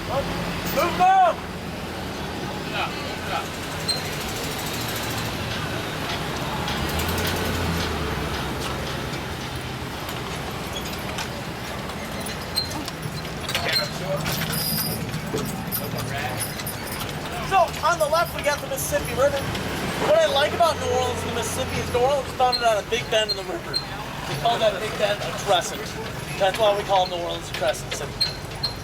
Move now! So, on the left we got the Mississippi River. What I like about New Orleans and the Mississippi is New Orleans is founded on a big bend in the river. We call that big bend a crescent. That's why we call New Orleans a crescent city.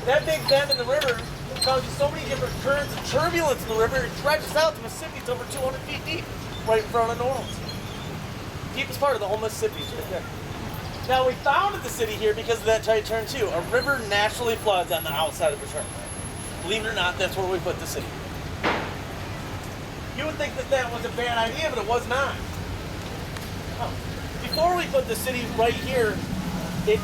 That big bend in the river causes so many different currents and turbulence in the river, it stretches out. The Mississippi is over 200 feet deep, right in front of New Orleans. Deepest part of the whole Mississippi is right there. Now, we founded the city here because of that tight turn too. A river naturally floods on the outside of the turn. Believe it or not, that's where we put the city. You would think that that was a bad idea, but it was not. Before we put the city right here, it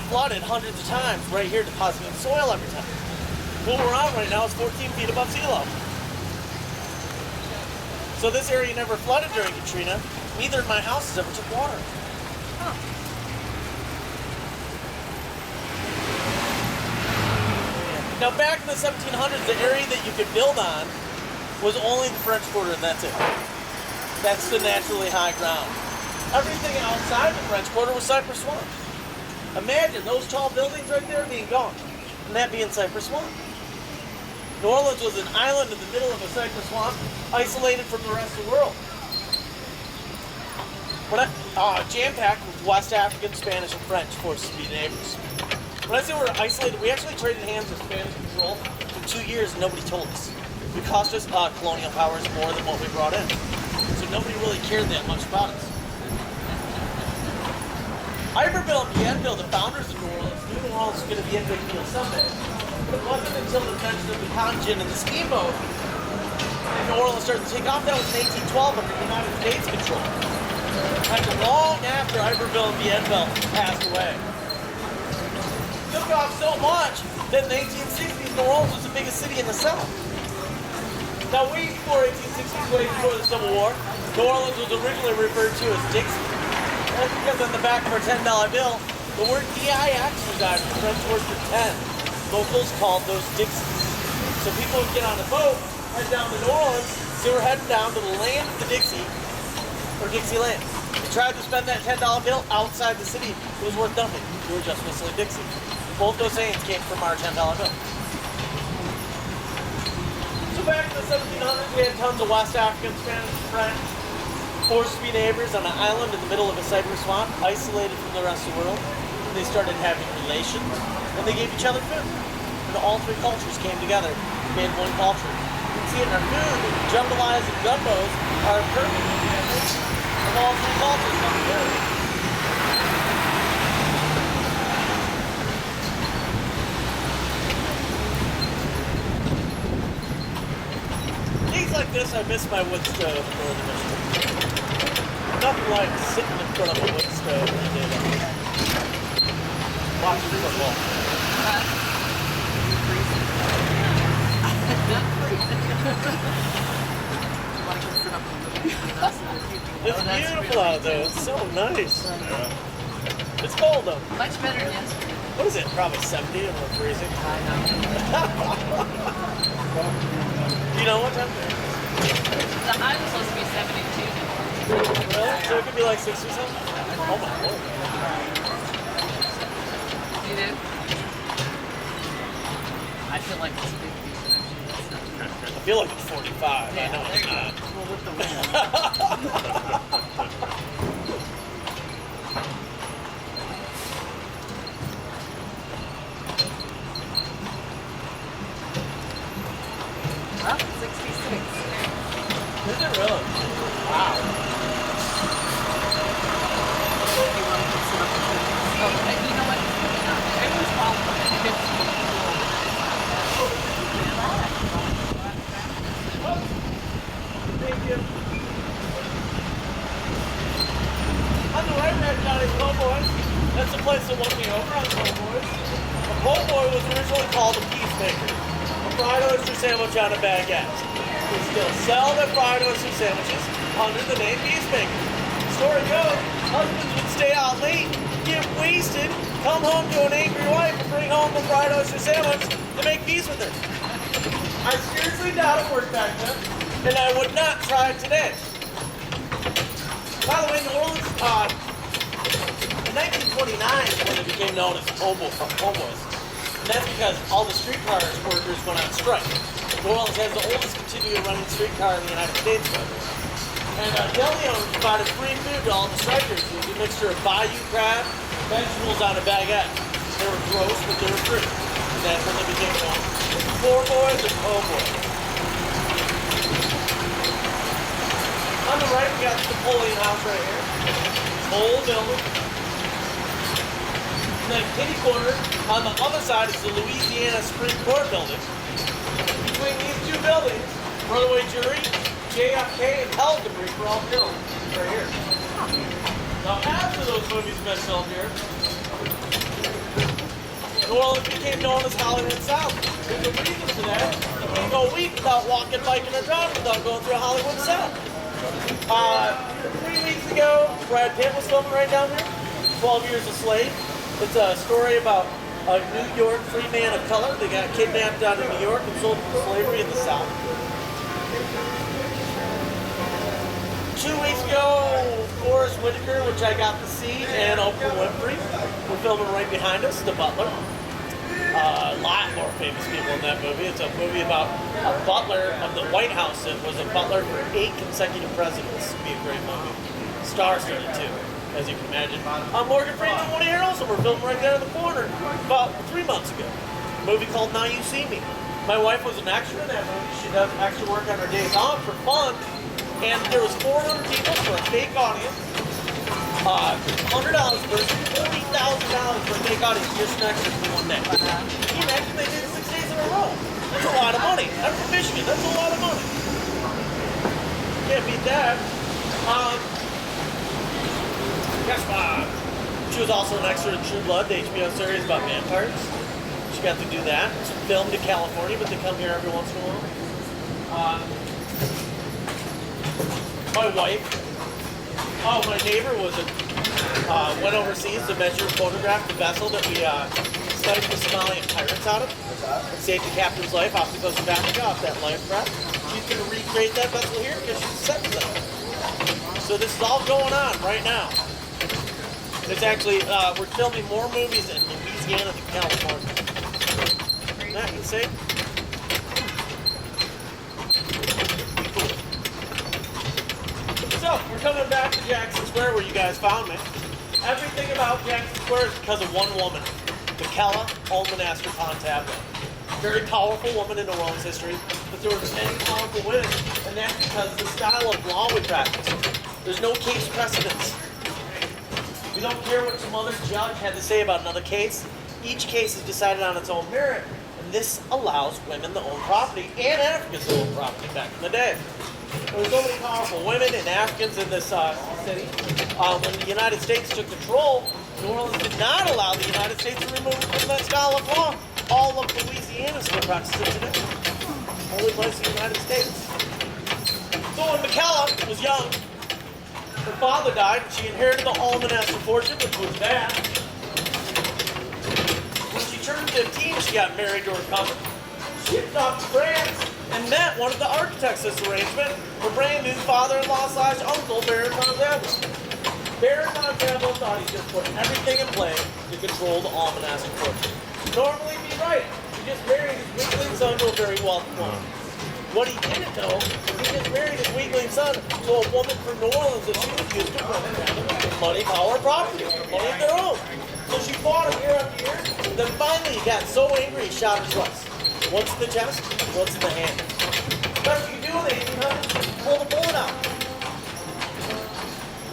flooded hundreds of times right here, depositing soil every time. What we're on right now is 14 feet above sea level. So this area never flooded during Katrina. Neither of my houses ever took water. Now back in the 1700s, the area that you could build on was only the French Quarter, and that's it. That's the naturally high ground. Everything outside the French Quarter was cypress swamp. Imagine those tall buildings right there being gone, and that being cypress swamp. New Orleans was an island in the middle of a cypress swamp, isolated from the rest of the world. Jam-packed with West African, Spanish, and French forces to be neighbors. When I say we're isolated, we actually traded hands with Spanish control for 2 years and nobody told us. It cost us colonial powers more than what we brought in. So nobody really cared that much about us. Iberville and Bienville, the founders of New Orleans, knew New Orleans was going to be a big deal someday. But it wasn't until the invention of the cotton gin and the steamboat that New Orleans started to take off. That was in 1812 under United States control. Long after Iberville and Bienville passed away. It took off so much that in the 1860s, New Orleans was the biggest city in the South. Now, way before 1860s, way before the Civil War, New Orleans was originally referred to as Dixie. That's because on the back of our $10 bill, the word DIX was added, the French word for 10. Locals called those Dixies. So people would get on a boat, head down to New Orleans, they were heading down to the land of the Dixie, or Dixieland. They tried to spend that $10 bill outside the city. It was worth nothing. We were just whistling Dixie. Both those sayings came from our $10 bill. So back in the 1700s, we had tons of West African, Spanish, and French, forced to be neighbors on an island in the middle of a cypress swamp, isolated from the rest of the world. And they started having relations, and they gave each other food. And all three cultures came together, made one culture. You can see it in our food. Jambalayas and gumbos are perfect examples of all three cultures coming together. Like this, I miss my wood stove in Northern Michigan. Nothing like sitting in front of a wood stove and watching football. It's beautiful out there. It's so nice. Yeah. It's cold though. Much better than yesterday. What is it? Probably 70 and we're freezing. I know. Do you know what time? The high was supposed to be 72. Really? So it could be like 60 something? Oh my lord. You do? I feel like it's 50. I feel like it's 45. Yeah, I know it's not. Well, with the wind. Well, 66. Is it really? Wow. You want to sit up and oh, and you know what? Everyone's following it. Thank you. On the right, we have Johnny's Po' Boy. That's the place that won me over on Po' Boys. A Po' Boy was originally called a peacemaker. A fried oyster sandwich on a baguette. We still sell their fried oyster sandwiches under the name Peacemaker. Story goes, husbands would stay out late, get wasted, come home to an angry wife and bring home a fried oyster sandwich to make peace with it. I seriously doubt it worked back then, and I would not try it today. By the way, New Orleans, in 1929, when it became known as homos. And that's because all the streetcar workers went on strike. New Orleans has the oldest continuing running streetcar in the United States. And DeLeon provided free food to all the strikers. It was a mixture of bayou crab, vegetables on a baguette. They were gross, but they were free. And that's when they became known as poor boys and po' boys. On the right, we got the Napoleon House right here. Whole building. And then kitty corner on the other side is the Louisiana Supreme Court building. Between these two buildings, runaway jury, JFK, and Pelican were all filmed right here. Now, after those movies have been filmed here, New Orleans became known as Hollywood South. There's a reason for that. You can't go a week without walking, biking, or driving without going through Hollywood South. 3 weeks ago, Brad Pitt was filming right down here. 12 Years a Slave. It's a story about a New York free man of color that got kidnapped down in New York and sold into slavery in the South. 2 weeks ago, Forrest Whitaker, which I got to see, and Oprah Winfrey were filming right behind us, The Butler. A lot more famous people in that movie. It's a movie about a butler of the White House that was a butler for 8 consecutive presidents. It'd be a great movie. Star-studded too, as you can imagine. Morgan Freeman and Woody Harrelson were filming right there in the corner about 3 months ago. A movie called Now You See Me. My wife was an extra in that movie. She does extra work on her days off for fun. And there was 400 people for a fake audience. $100 person, $40,000 for a fake audience just an extra for one day. Can you imagine they did it 6 days in a row? That's a lot of money. I'm from Michigan. That's a lot of money. Can't beat that. Guess what? She was also an extra in True Blood, the HBO series about vampires. She got to do that. It's filmed in California, but they come here every once in a while. My wife, my neighbor went overseas to measure and photograph the vessel that we studied the Somalian pirates out of. And saved the captain's life off the coast of Africa, off that life raft. She's going to recreate that vessel here because she's set to that. So this is all going on right now. It's actually, we're filming more movies in Louisiana than California. Isn't that insane? So, we're coming back to Jackson Square where you guys found me. Everything about Jackson Square is because of one woman, Michaela Almanaster Pontablo. Very powerful woman in New Orleans history, but there were many powerful women, and that's because of the style of law we practice. There's no case precedence. We don't care what some other judge had to say about another case. Each case is decided on its own merit, and this allows women to own property, and Africans to own property back in the day. There were so many powerful women and Africans in this city. When the United States took control, New Orleans did not allow the United States to remove it from that style of law. All of Louisiana still practices it today. Only place in the United States. So when Michaela was young, her father died, and she inherited the Almanaster fortune, which was bad. When she turned 15, she got married to her cousin, shipped off to France, and met one of the architects of this arrangement, her brand new father-in-law / uncle, Baron Montablo. Baron Montablo thought he just put everything in play to control the Almanaster fortune. Normally he'd be right. He just married his weakling son to a very wealthy woman. What he didn't know was he just married his weakling son to a woman from New Orleans that she was used to with money, power, property, money of their own. So she fought him year after year, and then finally he got so angry he shot her twice. Once in the chest, once in the hand. Best you can do with anything, pull the bullet out.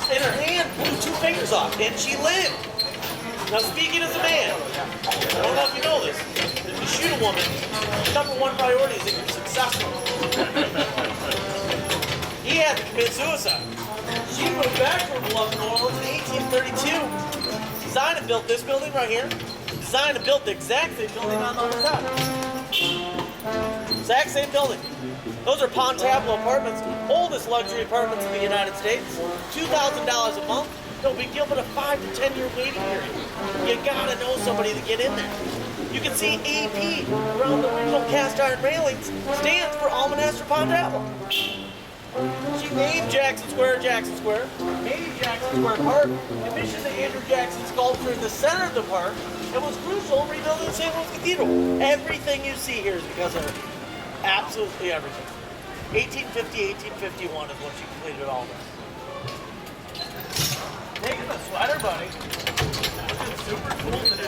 And her hand blew 2 fingers off, and she lived. Now speaking as a man, I don't know if you know this, but if you shoot a woman, number 1 priority is that you're successful. He had to commit suicide. She moved back from New Orleans in 1832. Designed and built this building right here. Designed and built the exact same building on the other side. Exact same building. Those are Pontablo apartments, oldest luxury apartments in the United States. $2,000 a month. No big deal, but a 5 to 10 year waiting period. You gotta know somebody to get in there. You can see AP around the original cast iron railings stands for Almanastra Pond Apple. She named Jackson Square, made Jackson Square Park, commissioned the Andrew Jackson sculpture in the center of the park, and was crucial in rebuilding the St. Louis Cathedral. Everything you see here is because of her. Absolutely everything. 1850, 1851 is when she completed all this. Taking a sweater, buddy. It's super cool today.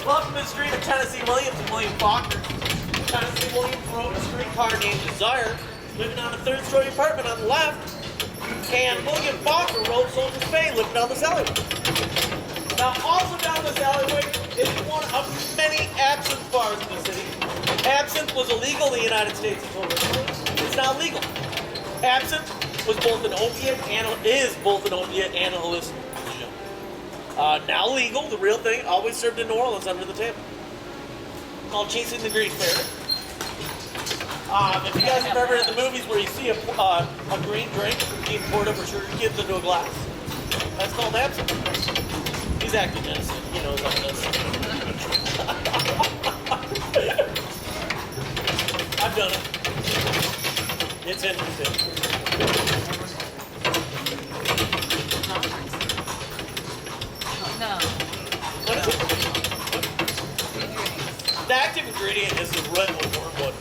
Welcome to the street of Tennessee Williams and William Faulkner. Tennessee Williams rode a streetcar named Desire, living on a third-story apartment on the left. And William Faulkner rode Soldier's Bay, living down this alleyway. Now, also down this alleyway is one of many absinthe bars in the city. Absinthe was illegal in the United States until recently. It's now legal. Absinthe was both an opiate and is both an opiate and a hallucinogen. Now legal, the real thing, always served in New Orleans under the table. Called Chasing the Green Fairy. If you guys have ever in the movies where you see a green drink being poured over sugar cubes into a glass, that's called absinthe. He's acting innocent. He knows all this. I've done it. It's interesting. No. What is it? The active ingredient is the redwood wormwood.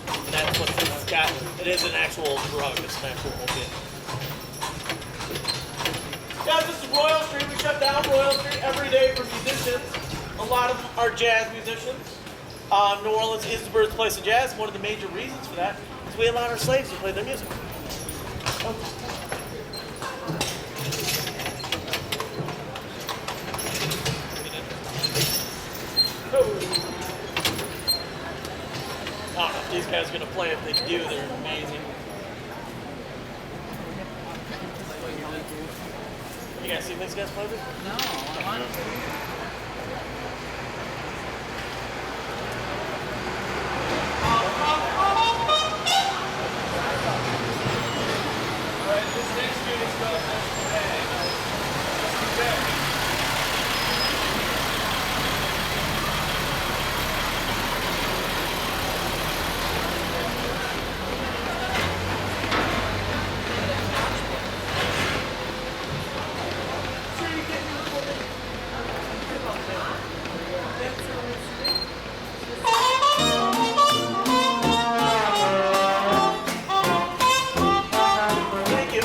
And that's what it's got. It is an actual drug. It's an actual opiate. Guys, this is Royal Street. We shut down Royal Street every day for musicians. A lot of them are jazz musicians. New Orleans is the birthplace of jazz. One of the major reasons for that is we allowed our slaves to play their music. I don't know if these guys are going to play. If they do, they're amazing. You guys seen these guys play this? No, I want to. This next tune is called Thank you.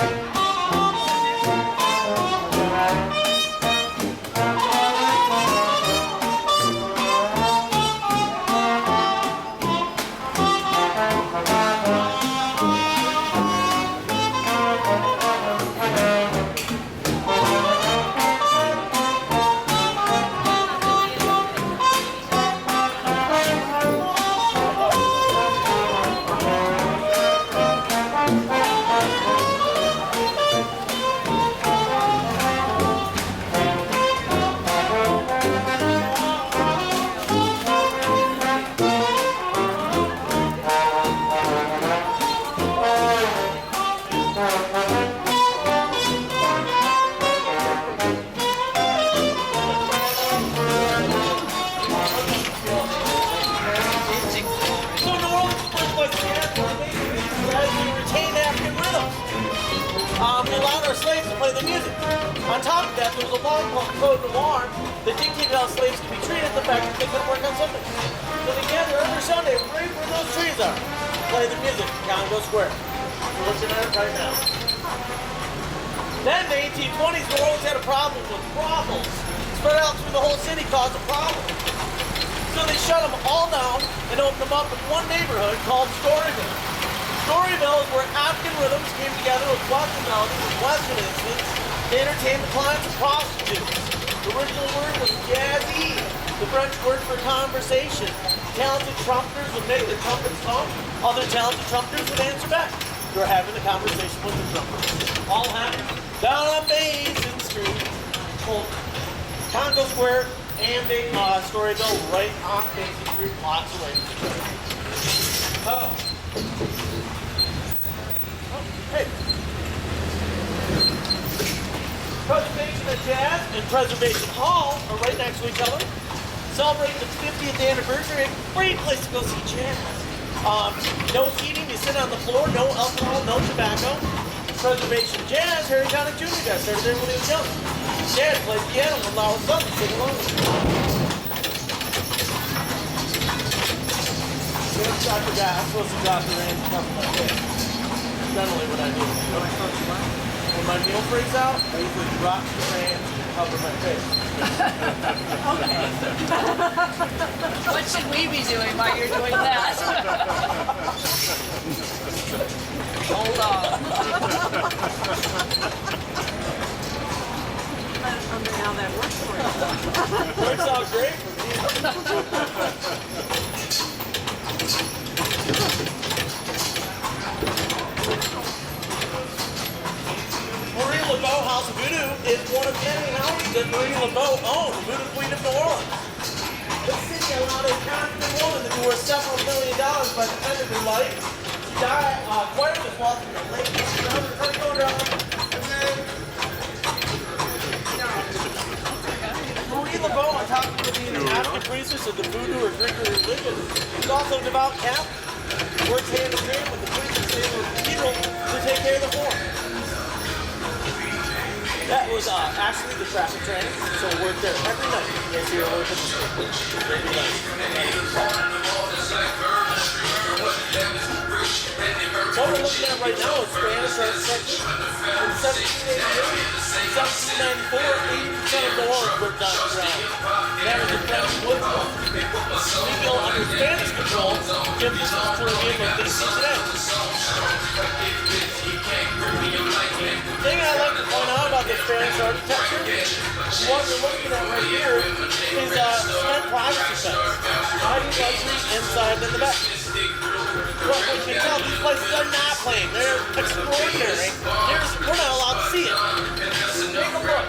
We allowed our slaves to play the music. On top of that, there was a law called Code Noir that dictated how slaves could be treated, the fact that they couldn't work on Sundays. So they gathered every Sunday, right where those trees are, play the music in Congo Square. We're looking at it right now. Then in the 1820s, New Orleans had a problem with brothels. Spread out through the whole city caused a problem. So they shut them all down and opened them up in one neighborhood called Storyville. Storyville is where African rhythms came together with Western melodies and Western instruments to entertain the clients and prostitutes. The original word was jazzy, the French word for conversation. Talented trumpeters would make the trumpets hum. Other talented trumpeters would answer back. You're having a conversation with the trumpeters. All happened down on Basin Street, Congo Square, and Storyville, right on Basin Street, blocks away from each other. Oh. Hey. Preservation and Jazz and Preservation Hall are right next to each other. Celebrating the 50th anniversary. Great place to go see jazz. No seating, you sit on the floor, no alcohol, no tobacco. Preservation Jazz, Harry Connick Jr. got started there when he was young. Dad plays piano with Lowell Sutton sing along with him. I forgot, I'm supposed to drop the rain and cover my face. Generally what I do. When my meal freaks out, I usually drop the rain and cover my face. Okay. What should we be doing while you're doing that? Hold on. I wonder how that works for you. Works out great for me. Marie Laveau House of Voodoo is one of many houses that Marie Laveau owned, the Voodoo Queen of New Orleans. The city allowed a confident woman that was worth several $1 million by the end of her life. She died, acquired this wealth in the late 1800s. How's it going, darling? Marie Laveau, on top of being an African priestess of the Voodoo or Greek religion, is also a devout Catholic. Works hand in hand with the priestess in the cathedral to take care of the poor. That was actually the traffic training, so we worked there every night. Yes, we were working every night. What we're looking at right now is Spanish art section. In 1788, 1794, 80% of the Orleans burnt down the ground. That was the French woodwork. We feel under Spanish control, gives us the Caribbean look that we see today. The thing I like to point out about the Spanish architecture, what we're looking at right here, is cement privacy fence. Hiding luxury inside and in the back. But we can tell these places are not plain. They're extraordinary. We're not allowed to see it. Take a look.